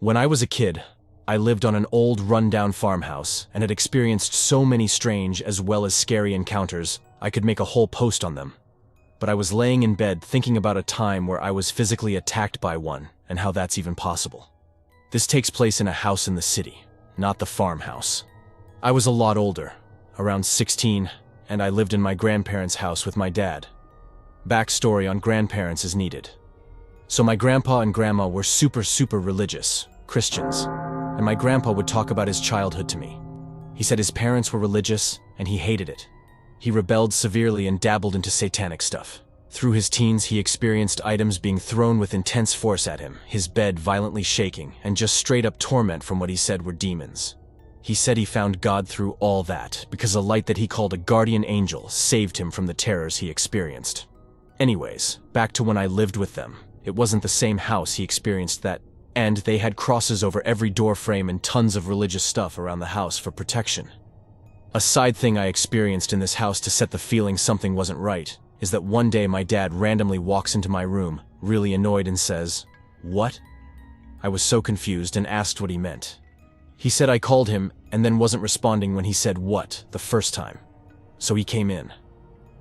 When I was a kid, I lived on an old run-down farmhouse and had experienced so many strange as well as scary encounters, I could make a whole post on them. But I was laying in bed thinking about a time where I was physically attacked by one and how that's even possible. This takes place in a house in the city, not the farmhouse. I was a lot older, around 16, and I lived in my grandparents' house with my dad. Backstory on grandparents is needed. So my grandpa and grandma were super religious, Christians, and my grandpa would talk about his childhood to me. He said his parents were religious, and he hated it. He rebelled severely and dabbled into satanic stuff. Through his teens, he experienced items being thrown with intense force at him, his bed violently shaking, and just straight-up torment from what he said were demons. He said he found God through all that, because a light that he called a guardian angel saved him from the terrors he experienced. Anyways, back to when I lived with them. It wasn't the same house he experienced that, and they had crosses over every door frame and tons of religious stuff around the house for protection. A side thing I experienced in this house to set the feeling something wasn't right is that one day my dad randomly walks into my room, really annoyed, and says, "What?" I was so confused and asked what he meant. He said I called him and then wasn't responding when he said "what" the first time. So he came in.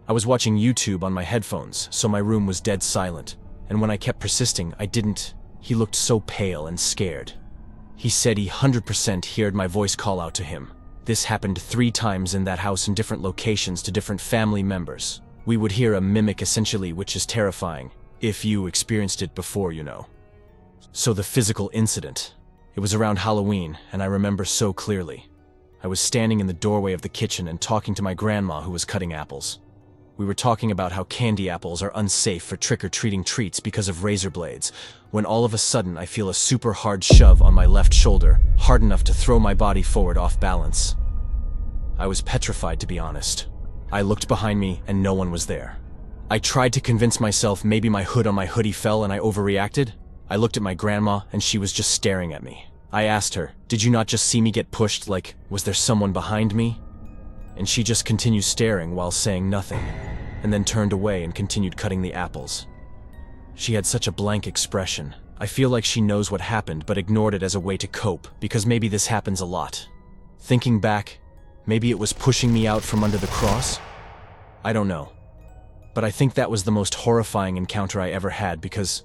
I was watching YouTube on my headphones, so my room was dead silent, and when I kept persisting, he looked so pale and scared. He said he 100% heard my voice call out to him. This happened 3 times in that house in different locations to different family members. We would hear a mimic essentially, which is terrifying, if you experienced it before, you know. So the physical incident. It was around Halloween, and I remember so clearly. I was standing in the doorway of the kitchen and talking to my grandma who was cutting apples. We were talking about how candy apples are unsafe for trick-or-treating treats because of razor blades, when all of a sudden I feel a super hard shove on my left shoulder, hard enough to throw my body forward off balance. I was petrified, to be honest. I looked behind me and no one was there. I tried to convince myself maybe my hood on my hoodie fell and I overreacted. I looked at my grandma and she was just staring at me. I asked her, "Did you not just see me get pushed? Like, was there someone behind me?" And she just continued staring while saying nothing, and then turned away and continued cutting the apples. She had such a blank expression. I feel like she knows what happened but ignored it as a way to cope, because maybe this happens a lot. Thinking back, maybe it was pushing me out from under the cross? I don't know. But I think that was the most horrifying encounter I ever had because,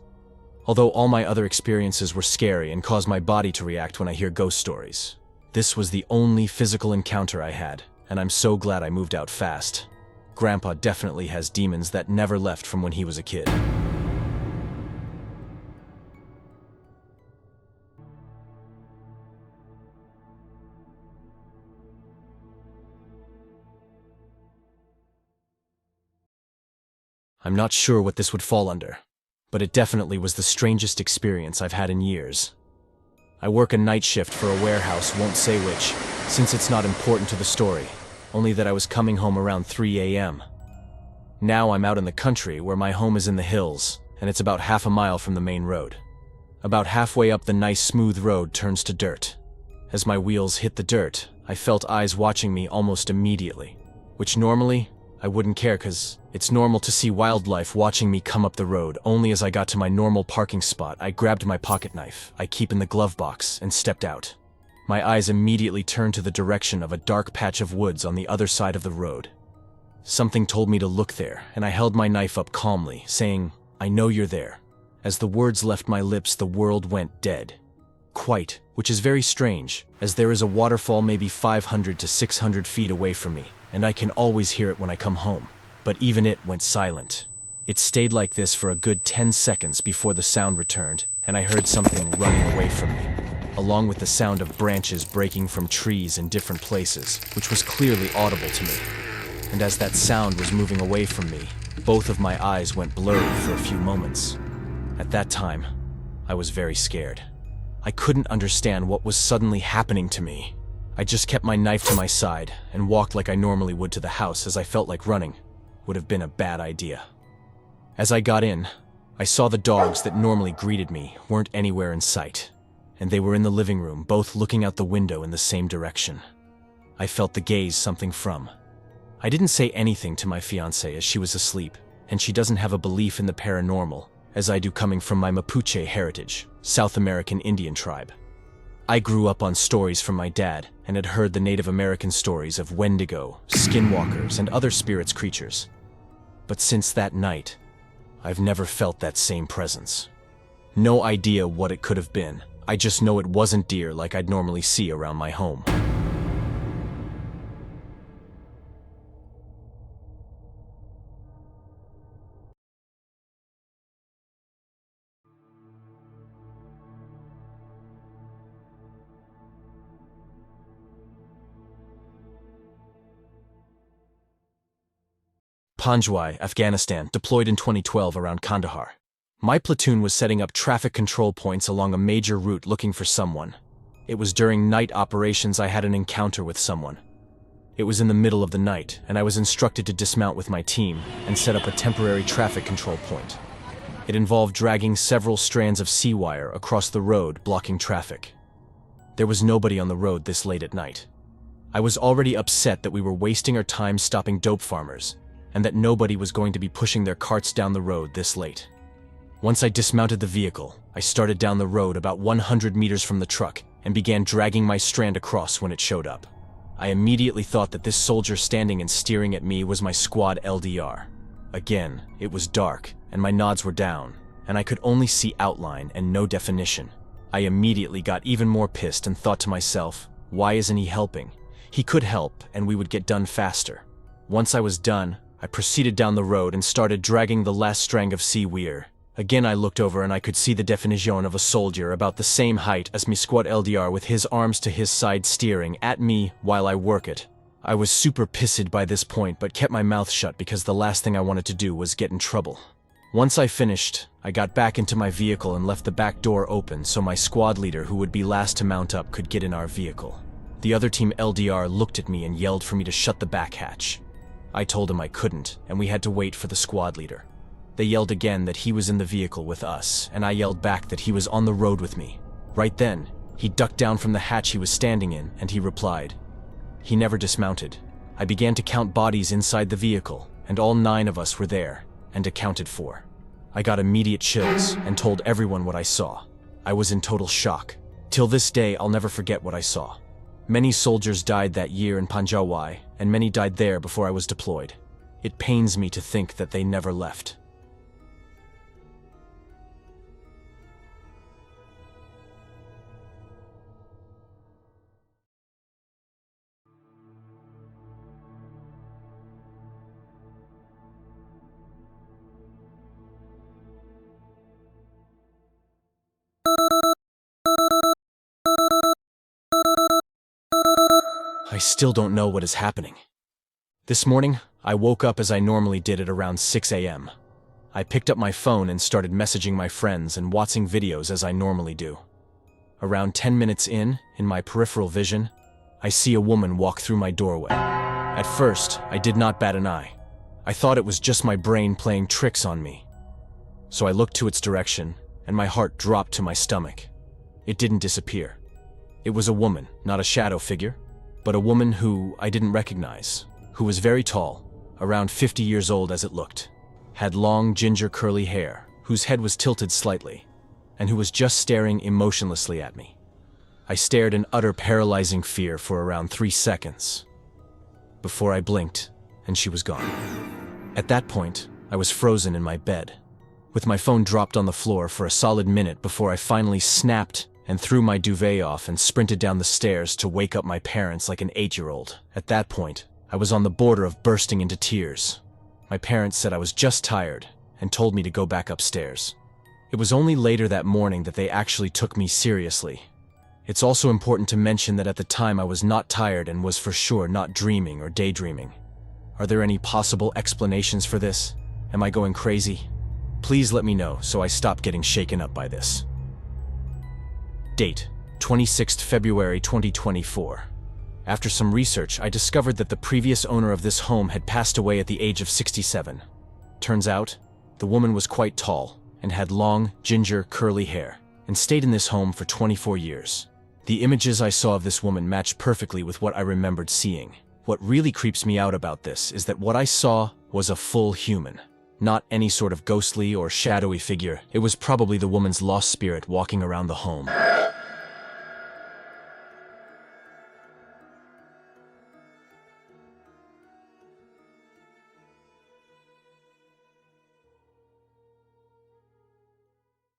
although all my other experiences were scary and caused my body to react when I hear ghost stories, this was the only physical encounter I had, and I'm so glad I moved out fast. Grandpa definitely has demons that never left from when he was a kid. I'm not sure what this would fall under, but it definitely was the strangest experience I've had in years. I work a night shift for a warehouse, won't say which, since it's not important to the story, only that I was coming home around 3 a.m. Now I'm out in the country where my home is in the hills, and it's about half a mile from the main road. About halfway up, the nice smooth road turns to dirt. As my wheels hit the dirt, I felt eyes watching me almost immediately, which normally I wouldn't care because it's normal to see wildlife watching me come up the road. Only as I got to my normal parking spot, I grabbed my pocket knife I keep in the glove box and stepped out. My eyes immediately turned to the direction of a dark patch of woods on the other side of the road. Something told me to look there, and I held my knife up calmly, saying, "I know you're there." As the words left my lips, the world went dead. Quite, which is very strange, as there is a waterfall maybe 500 to 600 feet away from me, and I can always hear it when I come home. But even it went silent. It stayed like this for a good 10 seconds before the sound returned, and I heard something running away from me, along with the sound of branches breaking from trees in different places, which was clearly audible to me. And as that sound was moving away from me, both of my eyes went blurry for a few moments. At that time, I was very scared. I couldn't understand what was suddenly happening to me. I just kept my knife to my side and walked like I normally would to the house, as I felt like running would have been a bad idea. As I got in, I saw the dogs that normally greeted me weren't anywhere in sight, and they were in the living room, both looking out the window in the same direction. I felt the gaze something from. I didn't say anything to my fiancée as she was asleep, and she doesn't have a belief in the paranormal, as I do, coming from my Mapuche heritage, South American Indian tribe. I grew up on stories from my dad and had heard the Native American stories of Wendigo, skinwalkers, and other spirits creatures. But since that night, I've never felt that same presence. No idea what it could have been. I just know it wasn't deer like I'd normally see around my home. Panjwai, Afghanistan, deployed in 2012 around Kandahar. My platoon was setting up traffic control points along a major route looking for someone. It was during night operations I had an encounter with someone. It was in the middle of the night, and I was instructed to dismount with my team and set up a temporary traffic control point. It involved dragging several strands of sea wire across the road, blocking traffic. There was nobody on the road this late at night. I was already upset that we were wasting our time stopping dope farmers, and that nobody was going to be pushing their carts down the road this late. Once I dismounted the vehicle, I started down the road about 100 meters from the truck and began dragging my strand across when it showed up. I immediately thought that this soldier standing and steering at me was my squad LDR. Again, it was dark, and my nods were down, and I could only see outline and no definition. I immediately got even more pissed and thought to myself, why isn't he helping? He could help, and we would get done faster. Once I was done, I proceeded down the road and started dragging the last strand of sea wire. Again I looked over and I could see the definition of a soldier about the same height as me squad LDR with his arms to his side steering at me while I work it. I was super pissed by this point but kept my mouth shut because the last thing I wanted to do was get in trouble. Once I finished, I got back into my vehicle and left the back door open so my squad leader, who would be last to mount up, could get in our vehicle. The other team LDR looked at me and yelled for me to shut the back hatch. I told him I couldn't, and we had to wait for the squad leader. They yelled again that he was in the vehicle with us, and I yelled back that he was on the road with me. Right then, he ducked down from the hatch he was standing in, and he replied. He never dismounted. I began to count bodies inside the vehicle, and all 9 of us were there, and accounted for. I got immediate chills and told everyone what I saw. I was in total shock. Till this day, I'll never forget what I saw. Many soldiers died that year in Panjwai, and many died there before I was deployed. It pains me to think that they never left. I still don't know what is happening. This morning, I woke up as I normally did at around 6 a.m. I picked up my phone and started messaging my friends and watching videos as I normally do. Around 10 minutes in my peripheral vision, I see a woman walk through my doorway. At first, I did not bat an eye. I thought it was just my brain playing tricks on me. So I looked to its direction, and my heart dropped to my stomach. It didn't disappear. It was a woman, not a shadow figure, but a woman who I didn't recognize, who was very tall, around 50 years old as it looked, had long ginger curly hair, whose head was tilted slightly, and who was just staring emotionlessly at me. I stared in utter paralyzing fear for around 3 seconds, before I blinked, and she was gone. At that point, I was frozen in my bed, with my phone dropped on the floor for a solid minute before I finally snapped and threw my duvet off and sprinted down the stairs to wake up my parents like an 8-year-old. At that point, I was on the border of bursting into tears. My parents said I was just tired and told me to go back upstairs. It was only later that morning that they actually took me seriously. It's also important to mention that at the time I was not tired and was for sure not dreaming or daydreaming. Are there any possible explanations for this? Am I going crazy? Please let me know so I stop getting shaken up by this. Date: 26th February 2024. After some research, I discovered that the previous owner of this home had passed away at the age of 67. Turns out, the woman was quite tall and had long, ginger, curly hair, and stayed in this home for 24 years. The images I saw of this woman matched perfectly with what I remembered seeing. What really creeps me out about this is that what I saw was a full human. Not any sort of ghostly or shadowy figure. It was probably the woman's lost spirit walking around the home.